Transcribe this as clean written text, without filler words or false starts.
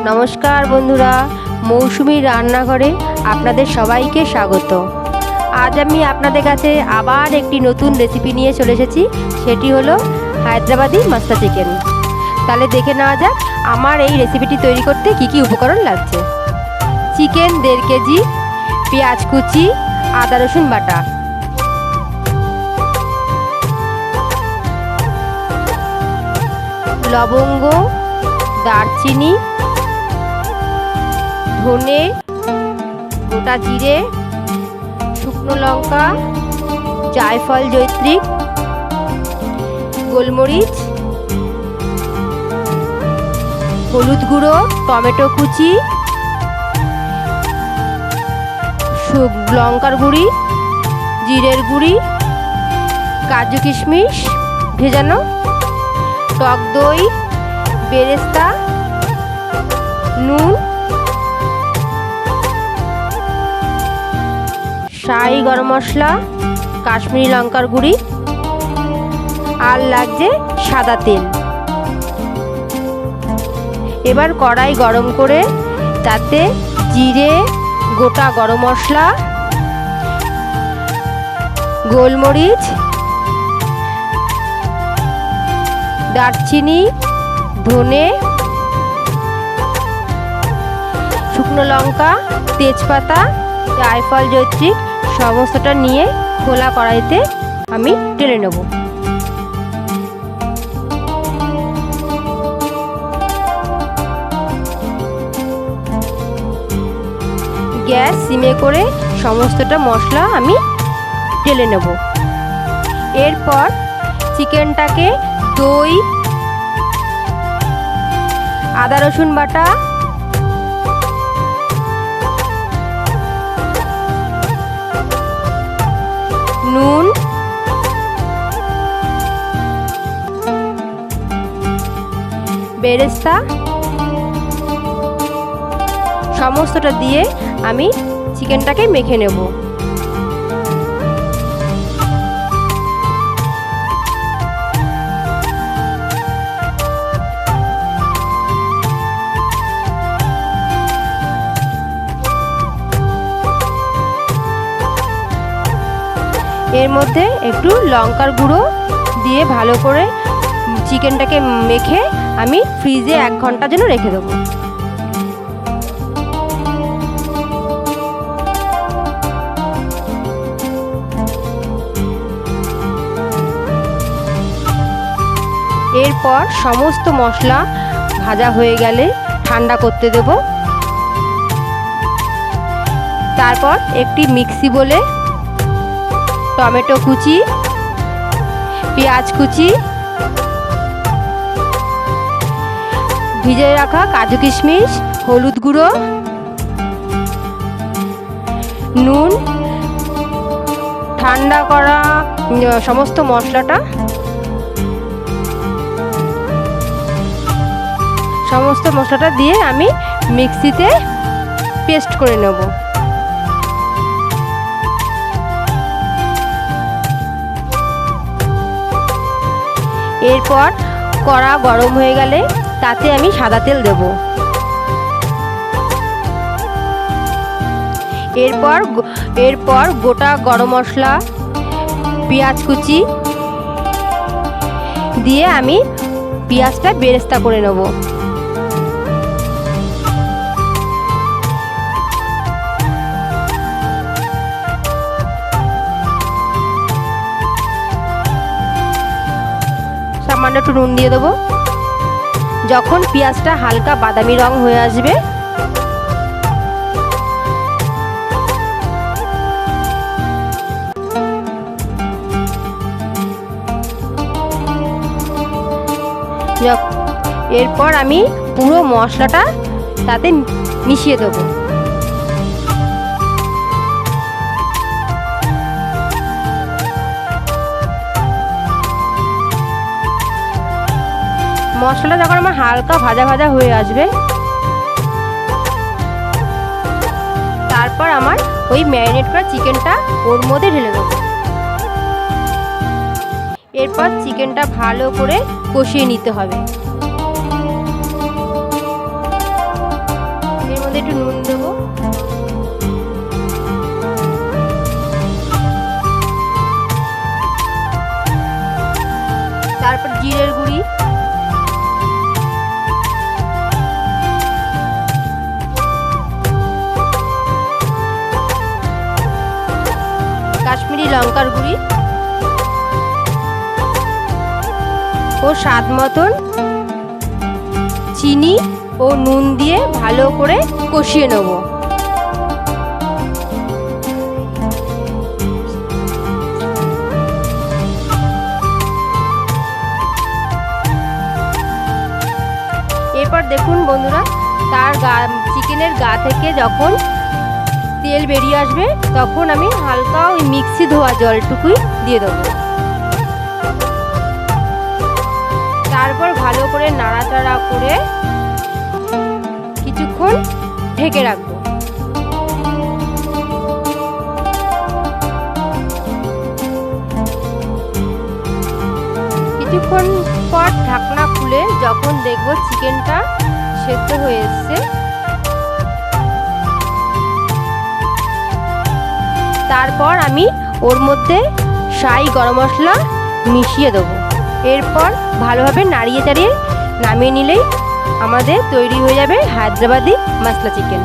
নমস্কার বন্ধুরা, মৌসুমী রান্নাঘরে আপনাদের সবাইকে স্বাগত। আজ আমি আপনাদের কাছে আবার একটি নতুন রেসিপি নিয়ে চলে এসেছি। সেটি হলো হায়দ্রাবাদি মাস্তা চিকেন। তাহলে দেখে নেওয়া যাক আমার এই রেসিপিটি তৈরি করতে কি কি উপকরণ লাগছে। চিকেন 1.5 কেজি, পেঁয়াজ কুচি, আদা রসুন বাটা, লবঙ্গ, দারচিনি, ধনে, গোটা জিরে, শুকনো লঙ্কা, জায়ফল, জয়িত্রী, গোলমরিচ, হলুদ গুঁড়ো, টমেটো কুচি, লঙ্কার গুঁড়ি, জিরের গুঁড়ি, কাজু কিশমিশ ভেজানো, টক দই, বেরেস্তা, নুন, শাহি গরম মশলা, কাশ্মীরি লঙ্কার গুঁড়ি, আর লাগছে সাদা তেল। এবার কড়াই গরম করে তাতে জিরে, গোটা গরম মশলা, গোলমরিচ, দারচিনি, ধনে, শুকনো লঙ্কা, তেজপাতা, জায়ফল, জয়িত্রী সমস্তটা নিয়ে খোলা কড়াইতে আমি ঢেলে নেব। গ্যাস সিমে করে সমস্তটা মশলা আমি ঢেলে নেব। এরপর চিকেনটাকে দই, আদা রসুন বাটা, নুন, বেরেস্তা সমস্তটা দিয়ে আমি চিকেনটাকে মেখে নেব। এর মধ্যে একটু লঙ্কার গুঁড়ো দিয়ে ভালো করে চিকেনটাকে মেখে আমি ফ্রিজে 1 ঘন্টার জন্য রেখে দেবো। এরপর সমস্ত মশলা ভাজা হয়ে গেলে ঠান্ডা করতে দেব। তারপর একটি মিক্সি বলে টমেটো কুচি, পেঁয়াজ কুচি, ভিজে রাখা কাজু কিশমিশ, হলুদ গুঁড়ো, নুন, ঠান্ডা করা সমস্ত মশলাটা দিয়ে আমি মিক্সিতে পেস্ট করে নেব। এরপর কড়া গরম হয়ে গেলে তাতে আমি সাদা তেল দেব। এরপর গোটা গরম মশলা, পেঁয়াজ কুচি দিয়ে আমি পেঁয়াজটা বেরেস্তা করে নেব। সামান্য একটু নুন দিয়ে দেবো। যখন পেঁয়াজটা হালকা বাদামি রং হয়ে আসবে এরপর আমি পুরো মশলাটা তাতে মিশিয়ে দেবো। মশলাটা যখন আমার হালকা ভাজা ভাজা হয়ে আসবে তারপর আমার ওই ম্যারিনেট করা চিকেনটা ওর মধ্যে ঢেলে দেবো। এরপর চিকেনটা ভালো করে কষিয়ে নিতে হবে। লঙ্কার গুঁড়ি ও স্বাদ মতন চিনি ও নুন দিয়ে ভালো করে কষিয়ে নেব। এরপর দেখুন বন্ধুরা, চিকেনের গা থেকে যখন তেল বেরিয়ে আসবে তখন আমি হালকা ওই মিক্সি ধোয়া জলটুকুই দিয়ে দেবো। তারপর ভালো করে নাড়াচাড়া করে কিছুক্ষণ ঢেকে রাখবো। কিছুক্ষণ পর ঢাকনা খুলে যখন দেখবো চিকেনটা সেদ্ধ হয়ে এসছে, তারপর আমি ওর মধ্যে শাহি গরম মশলা মিশিয়ে দেবো। এরপর ভালোভাবে নাড়িয়ে চাড়িয়ে নামিয়ে নিলেই আমাদের তৈরি হয়ে যাবে হায়দ্রাবাদি মশলা চিকেন।